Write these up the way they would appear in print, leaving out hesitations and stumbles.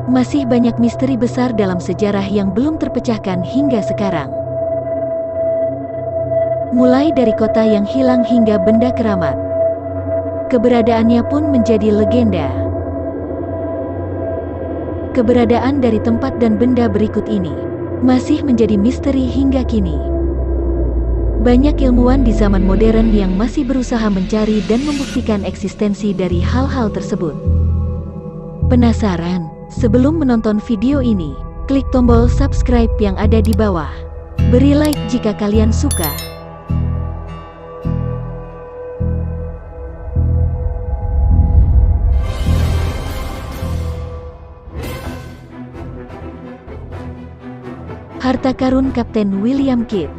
Masih banyak misteri besar dalam sejarah yang belum terpecahkan hingga sekarang. Mulai dari kota yang hilang hingga benda keramat. Keberadaannya pun menjadi legenda. Keberadaan dari tempat dan benda berikut ini masih menjadi misteri hingga kini. Banyak ilmuwan di zaman modern yang masih berusaha mencari dan membuktikan eksistensi dari hal-hal tersebut. Penasaran? Sebelum menonton video ini, klik tombol subscribe yang ada di bawah. Beri like jika kalian suka. Harta karun Kapten William Kidd.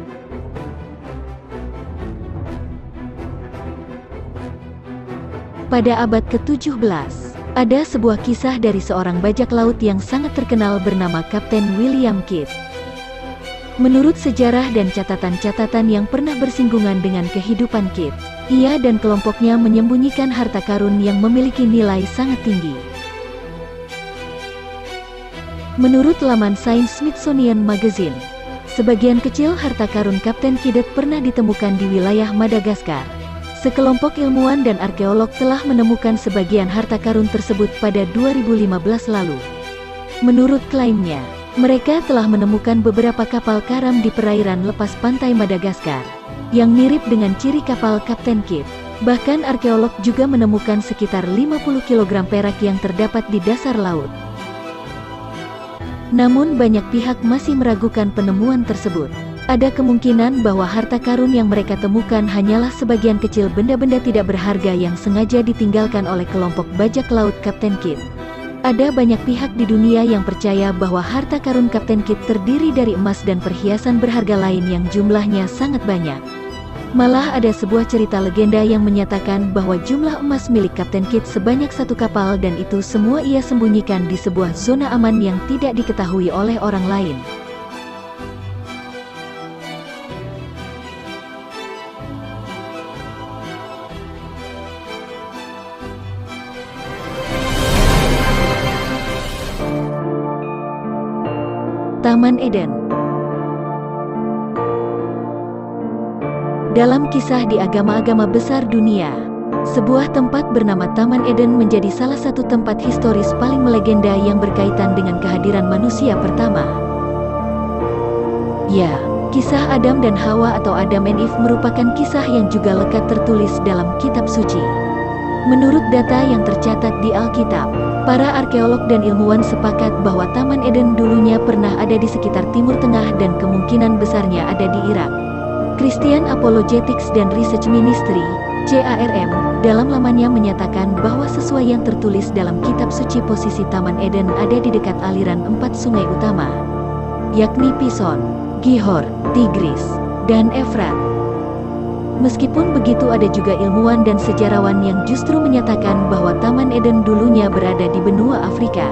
Pada abad ke-17, ada sebuah kisah dari seorang bajak laut yang sangat terkenal bernama Kapten William Kidd. Menurut sejarah dan catatan-catatan yang pernah bersinggungan dengan kehidupan Kidd, ia dan kelompoknya menyembunyikan harta karun yang memiliki nilai sangat tinggi. Menurut laman Science Smithsonian Magazine, sebagian kecil harta karun Kapten Kidd pernah ditemukan di wilayah Madagaskar. Sekelompok ilmuwan dan arkeolog telah menemukan sebagian harta karun tersebut pada 2015 lalu. Menurut klaimnya, mereka telah menemukan beberapa kapal karam di perairan lepas pantai Madagaskar, yang mirip dengan ciri kapal Kapten Kidd. Bahkan arkeolog juga menemukan sekitar 50 kg perak yang terdapat di dasar laut. Namun banyak pihak masih meragukan penemuan tersebut. Ada kemungkinan bahwa harta karun yang mereka temukan hanyalah sebagian kecil benda-benda tidak berharga yang sengaja ditinggalkan oleh kelompok bajak laut Kapten Kidd. Ada banyak pihak di dunia yang percaya bahwa harta karun Kapten Kidd terdiri dari emas dan perhiasan berharga lain yang jumlahnya sangat banyak. Malah ada sebuah cerita legenda yang menyatakan bahwa jumlah emas milik Kapten Kidd sebanyak satu kapal dan itu semua ia sembunyikan di sebuah zona aman yang tidak diketahui oleh orang lain. Taman Eden. Dalam kisah di agama-agama besar dunia, sebuah tempat bernama Taman Eden menjadi salah satu tempat historis paling melegenda yang berkaitan dengan kehadiran manusia pertama. Ya, kisah Adam dan Hawa atau Adam and Eve merupakan kisah yang juga lekat tertulis dalam kitab suci. Menurut data yang tercatat di Alkitab, para arkeolog dan ilmuwan sepakat bahwa Taman Eden dulunya pernah ada di sekitar Timur Tengah dan kemungkinan besarnya ada di Irak. Christian Apologetics dan Research Ministry, CARM, dalam lamannya menyatakan bahwa sesuai yang tertulis dalam kitab suci posisi Taman Eden ada di dekat aliran 4 sungai utama, yakni Pison, Gihor, Tigris, dan Efrat. Meskipun begitu ada juga ilmuwan dan sejarawan yang justru menyatakan bahwa Taman Eden dulunya berada di benua Afrika.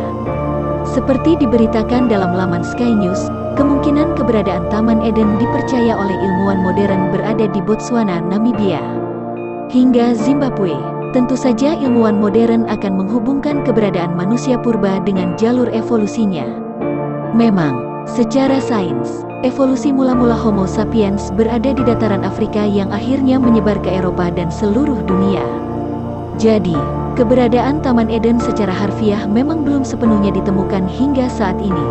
Seperti diberitakan dalam laman Sky News, kemungkinan keberadaan Taman Eden dipercaya oleh ilmuwan modern berada di Botswana, Namibia, hingga Zimbabwe. Tentu saja ilmuwan modern akan menghubungkan keberadaan manusia purba dengan jalur evolusinya. Memang, secara sains, evolusi mula-mula Homo sapiens berada di dataran Afrika yang akhirnya menyebar ke Eropa dan seluruh dunia. Jadi, keberadaan Taman Eden secara harfiah memang belum sepenuhnya ditemukan hingga saat ini.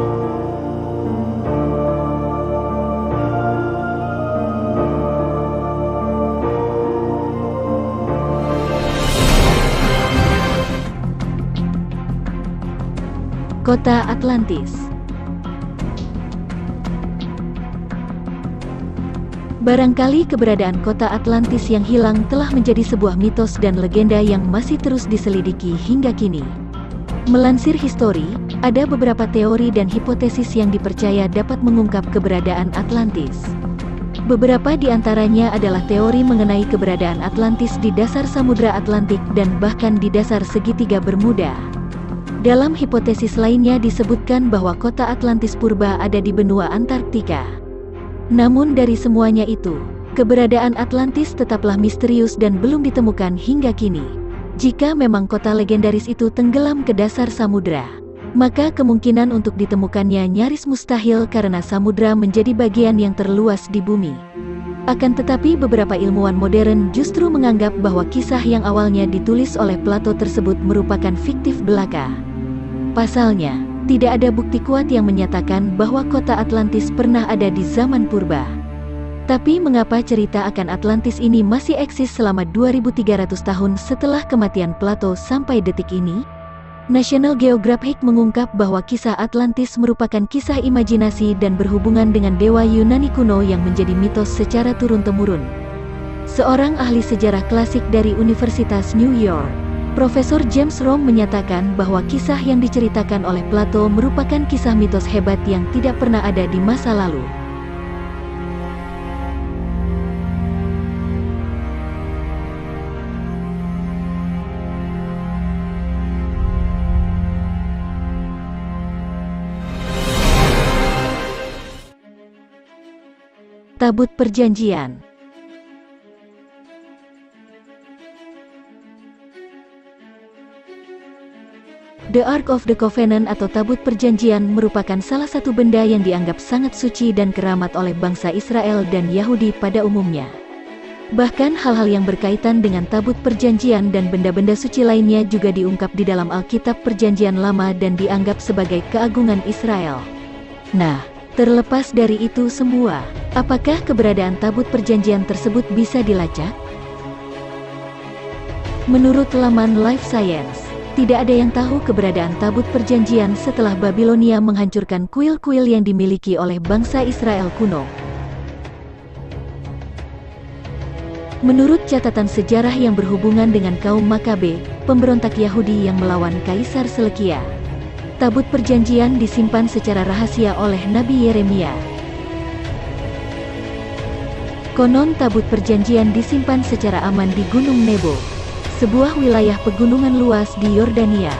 Kota Atlantis. Barangkali keberadaan kota Atlantis yang hilang telah menjadi sebuah mitos dan legenda yang masih terus diselidiki hingga kini. Melansir History, ada beberapa teori dan hipotesis yang dipercaya dapat mengungkap keberadaan Atlantis. Beberapa di antaranya adalah teori mengenai keberadaan Atlantis di dasar Samudra Atlantik dan bahkan di dasar segitiga Bermuda. Dalam hipotesis lainnya disebutkan bahwa kota Atlantis purba ada di benua Antarktika. Namun dari semuanya itu, keberadaan Atlantis tetaplah misterius dan belum ditemukan hingga kini. Jika memang kota legendaris itu tenggelam ke dasar samudra, maka kemungkinan untuk ditemukannya nyaris mustahil karena samudra menjadi bagian yang terluas di bumi. Akan tetapi beberapa ilmuwan modern justru menganggap bahwa kisah yang awalnya ditulis oleh Plato tersebut merupakan fiktif belaka. Pasalnya, tidak ada bukti kuat yang menyatakan bahwa kota Atlantis pernah ada di zaman purba. Tapi mengapa cerita akan Atlantis ini masih eksis selama 2300 tahun setelah kematian Plato sampai detik ini? National Geographic mengungkap bahwa kisah Atlantis merupakan kisah imajinasi dan berhubungan dengan dewa Yunani kuno yang menjadi mitos secara turun-temurun. Seorang ahli sejarah klasik dari Universitas New York, Profesor James Romm menyatakan bahwa kisah yang diceritakan oleh Plato merupakan kisah mitos hebat yang tidak pernah ada di masa lalu. Tabut Perjanjian. The Ark of the Covenant atau Tabut Perjanjian merupakan salah satu benda yang dianggap sangat suci dan keramat oleh bangsa Israel dan Yahudi pada umumnya. Bahkan hal-hal yang berkaitan dengan Tabut Perjanjian dan benda-benda suci lainnya juga diungkap di dalam Alkitab Perjanjian Lama dan dianggap sebagai keagungan Israel. Nah, terlepas dari itu semua, apakah keberadaan Tabut Perjanjian tersebut bisa dilacak? Menurut laman Life Science, tidak ada yang tahu keberadaan Tabut Perjanjian setelah Babilonia menghancurkan kuil-kuil yang dimiliki oleh bangsa Israel kuno. Menurut catatan sejarah yang berhubungan dengan kaum Makabe, pemberontak Yahudi yang melawan Kaisar Selekia, Tabut Perjanjian disimpan secara rahasia oleh Nabi Yeremia. Konon Tabut Perjanjian disimpan secara aman di Gunung Nebo, sebuah wilayah pegunungan luas di Yordania.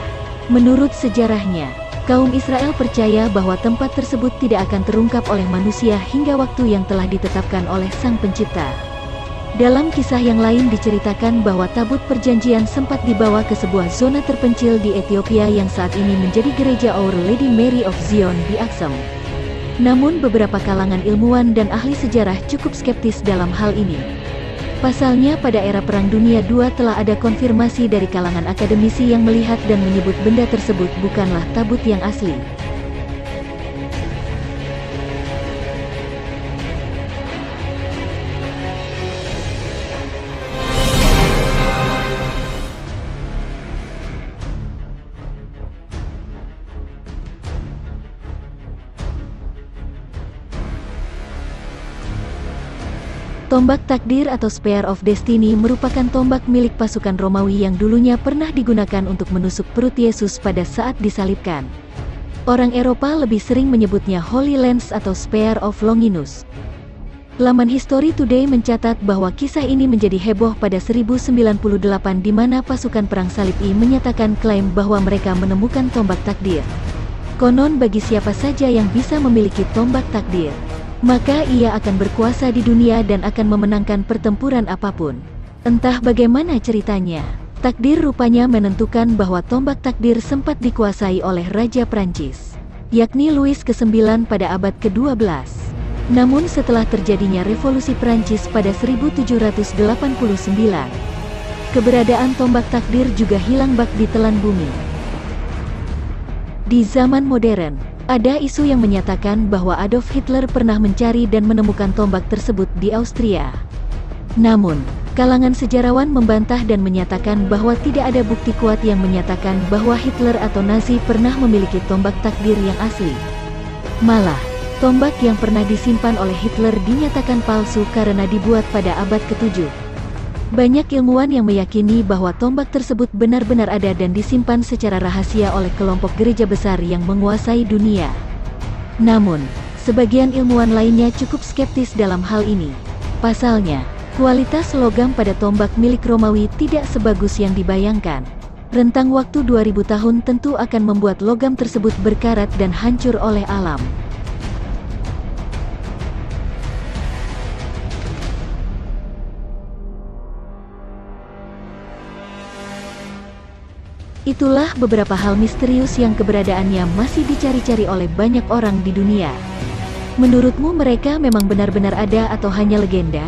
Menurut sejarahnya, kaum Israel percaya bahwa tempat tersebut tidak akan terungkap oleh manusia hingga waktu yang telah ditetapkan oleh Sang Pencipta. Dalam kisah yang lain diceritakan bahwa Tabut Perjanjian sempat dibawa ke sebuah zona terpencil di Ethiopia yang saat ini menjadi gereja Our Lady Mary of Zion di Aksum. Namun beberapa kalangan ilmuwan dan ahli sejarah cukup skeptis dalam hal ini. Pasalnya pada era Perang Dunia II telah ada konfirmasi dari kalangan akademisi yang melihat dan menyebut benda tersebut bukanlah tabut yang asli. Tombak takdir atau Spear of Destiny merupakan tombak milik pasukan Romawi yang dulunya pernah digunakan untuk menusuk perut Yesus pada saat disalibkan. Orang Eropa lebih sering menyebutnya Holy Lance atau Spear of Longinus. Laman History Today mencatat bahwa kisah ini menjadi heboh pada 1098 di mana pasukan perang salib I menyatakan klaim bahwa mereka menemukan tombak takdir. Konon bagi siapa saja yang bisa memiliki tombak takdir, maka ia akan berkuasa di dunia dan akan memenangkan pertempuran apapun. Entah bagaimana ceritanya, takdir rupanya menentukan bahwa tombak takdir sempat dikuasai oleh Raja Prancis, yakni Louis ke-9 pada abad ke-12. Namun setelah terjadinya Revolusi Prancis pada 1789, keberadaan tombak takdir juga hilang bak di telan bumi. Di zaman modern, ada isu yang menyatakan bahwa Adolf Hitler pernah mencari dan menemukan tombak tersebut di Austria. Namun, kalangan sejarawan membantah dan menyatakan bahwa tidak ada bukti kuat yang menyatakan bahwa Hitler atau Nazi pernah memiliki tombak takdir yang asli. Malah, tombak yang pernah disimpan oleh Hitler dinyatakan palsu karena dibuat pada abad ke-7. Banyak ilmuwan yang meyakini bahwa tombak tersebut benar-benar ada dan disimpan secara rahasia oleh kelompok gereja besar yang menguasai dunia. Namun, sebagian ilmuwan lainnya cukup skeptis dalam hal ini. Pasalnya, kualitas logam pada tombak milik Romawi tidak sebagus yang dibayangkan. Rentang waktu 2000 tahun tentu akan membuat logam tersebut berkarat dan hancur oleh alam. Itulah beberapa hal misterius yang keberadaannya masih dicari-cari oleh banyak orang di dunia. Menurutmu mereka memang benar-benar ada atau hanya legenda?